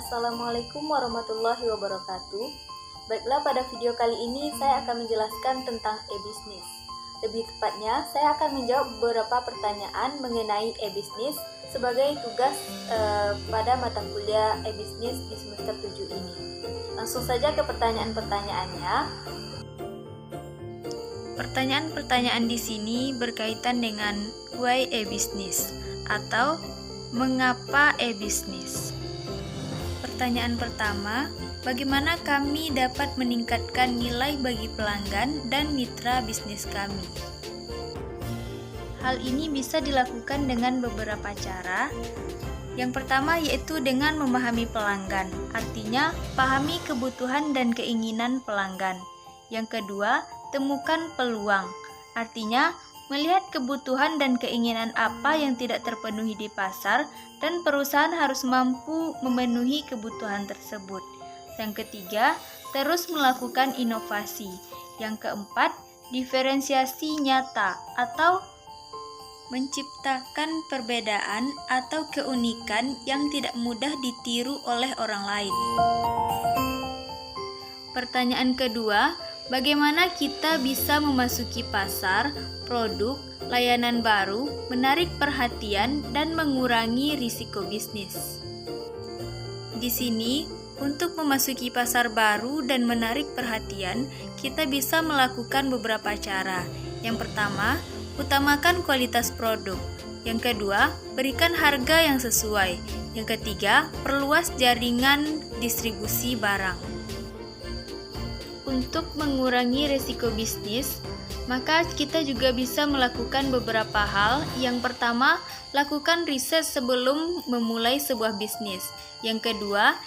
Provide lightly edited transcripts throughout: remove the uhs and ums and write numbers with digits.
Assalamualaikum warahmatullahi wabarakatuh. Baiklah, pada video kali ini saya akan menjelaskan tentang e-bisnis. Lebih tepatnya, saya akan menjawab beberapa pertanyaan mengenai e-bisnis sebagai tugas pada mata kuliah e-bisnis di semester 7 ini. Langsung saja ke pertanyaan-pertanyaannya. Pertanyaan-pertanyaan di sini berkaitan dengan why e-bisnis atau mengapa e-bisnis. Pertanyaan pertama, bagaimana kami dapat meningkatkan nilai bagi pelanggan dan mitra bisnis kami? Hal ini bisa dilakukan dengan beberapa cara. Yang pertama yaitu dengan memahami pelanggan, artinya pahami kebutuhan dan keinginan pelanggan. Yang kedua, temukan peluang, artinya melihat kebutuhan dan keinginan apa yang tidak terpenuhi di pasar dan perusahaan harus mampu memenuhi kebutuhan tersebut. Yang ketiga, terus melakukan inovasi. Yang keempat, diferensiasi nyata atau menciptakan perbedaan atau keunikan yang tidak mudah ditiru oleh orang lain. Pertanyaan kedua, bagaimana kita bisa memasuki pasar, produk, layanan baru, menarik perhatian, dan mengurangi risiko bisnis? Di sini, untuk memasuki pasar baru dan menarik perhatian, kita bisa melakukan beberapa cara. Yang pertama, utamakan kualitas produk. Yang kedua, berikan harga yang sesuai. Yang ketiga, perluas jaringan distribusi barang. Untuk mengurangi risiko bisnis, maka kita juga bisa melakukan beberapa hal. Yang pertama, lakukan riset sebelum memulai sebuah bisnis. Yang kedua,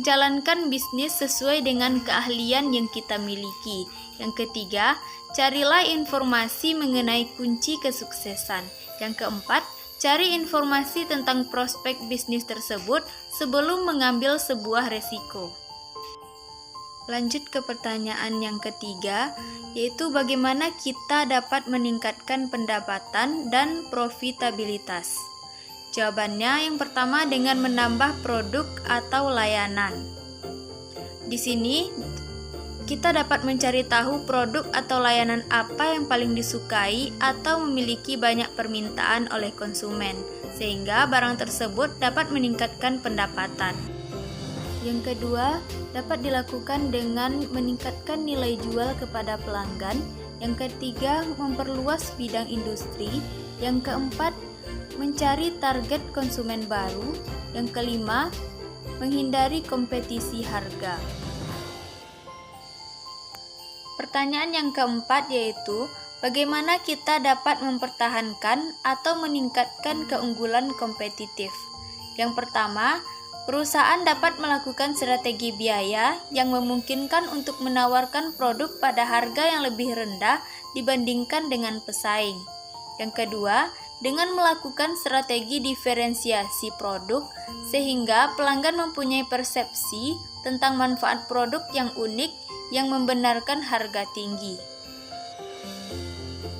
jalankan bisnis sesuai dengan keahlian yang kita miliki. Yang ketiga, carilah informasi mengenai kunci kesuksesan. Yang keempat, cari informasi tentang prospek bisnis tersebut sebelum mengambil sebuah resiko. Lanjut ke pertanyaan yang ketiga, yaitu bagaimana kita dapat meningkatkan pendapatan dan profitabilitas. Jawabannya yang pertama dengan menambah produk atau layanan. Di sini kita dapat mencari tahu produk atau layanan apa yang paling disukai atau memiliki banyak permintaan oleh konsumen, sehingga barang tersebut dapat meningkatkan pendapatan. Yang kedua, dapat dilakukan dengan meningkatkan nilai jual kepada pelanggan. Yang ketiga, memperluas bidang industri. Yang keempat, mencari target konsumen baru. Yang kelima, menghindari kompetisi harga. Pertanyaan yang keempat yaitu, bagaimana kita dapat mempertahankan atau meningkatkan keunggulan kompetitif? Yang pertama, perusahaan dapat melakukan strategi biaya yang memungkinkan untuk menawarkan produk pada harga yang lebih rendah dibandingkan dengan pesaing. Yang kedua, dengan melakukan strategi diferensiasi produk sehingga pelanggan mempunyai persepsi tentang manfaat produk yang unik yang membenarkan harga tinggi.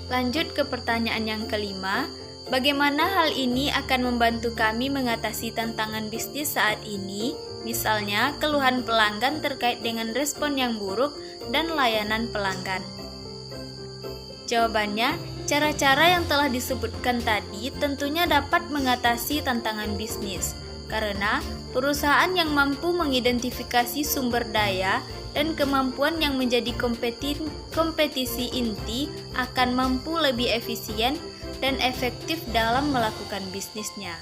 Lanjut ke pertanyaan yang kelima, bagaimana hal ini akan membantu kami mengatasi tantangan bisnis saat ini, misalnya keluhan pelanggan terkait dengan respon yang buruk dan layanan pelanggan? Jawabannya, cara-cara yang telah disebutkan tadi tentunya dapat mengatasi tantangan bisnis, karena perusahaan yang mampu mengidentifikasi sumber daya dan kemampuan yang menjadi kompetisi inti akan mampu lebih efisien dan efektif dalam melakukan bisnisnya.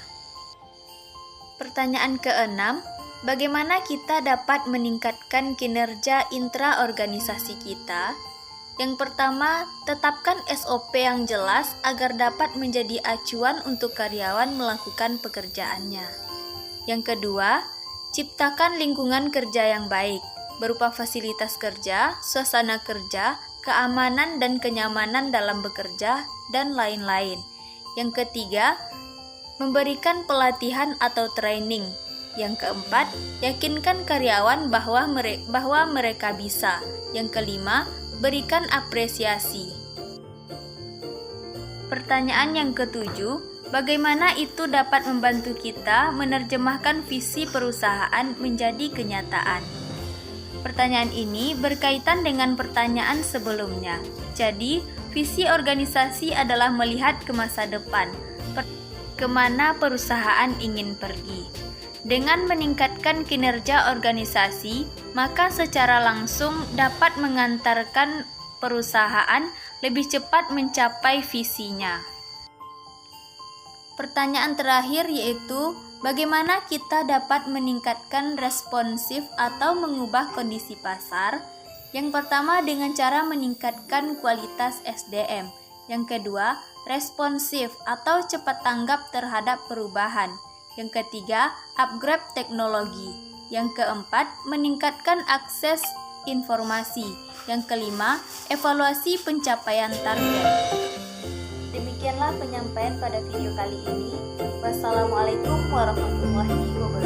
Pertanyaan keenam, bagaimana kita dapat meningkatkan kinerja intraorganisasi kita? Yang pertama, tetapkan SOP yang jelas agar dapat menjadi acuan untuk karyawan melakukan pekerjaannya. Yang kedua, ciptakan lingkungan kerja yang baik, berupa fasilitas kerja, suasana kerja, keamanan dan kenyamanan dalam bekerja, dan lain-lain. Yang ketiga, memberikan pelatihan atau training. Yang keempat, yakinkan karyawan bahwa mereka bisa. Yang kelima, berikan apresiasi. Pertanyaan yang ketujuh, Bagaimana itu dapat membantu kita menerjemahkan visi perusahaan menjadi kenyataan? Pertanyaan ini berkaitan dengan pertanyaan sebelumnya. Jadi, visi organisasi adalah melihat ke masa depan, kemana perusahaan ingin pergi. Dengan meningkatkan kinerja organisasi, maka secara langsung dapat mengantarkan perusahaan lebih cepat mencapai visinya. Pertanyaan terakhir yaitu, bagaimana kita dapat meningkatkan responsif atau mengubah kondisi pasar? Yang pertama dengan cara meningkatkan kualitas SDM. Yang kedua, responsif atau cepat tanggap terhadap perubahan. Yang ketiga, upgrade teknologi. Yang keempat, meningkatkan akses informasi. Yang kelima, evaluasi pencapaian target. Demikianlah penyampaian pada video kali ini. Wassalamualaikum warahmatullahi wabarakatuh.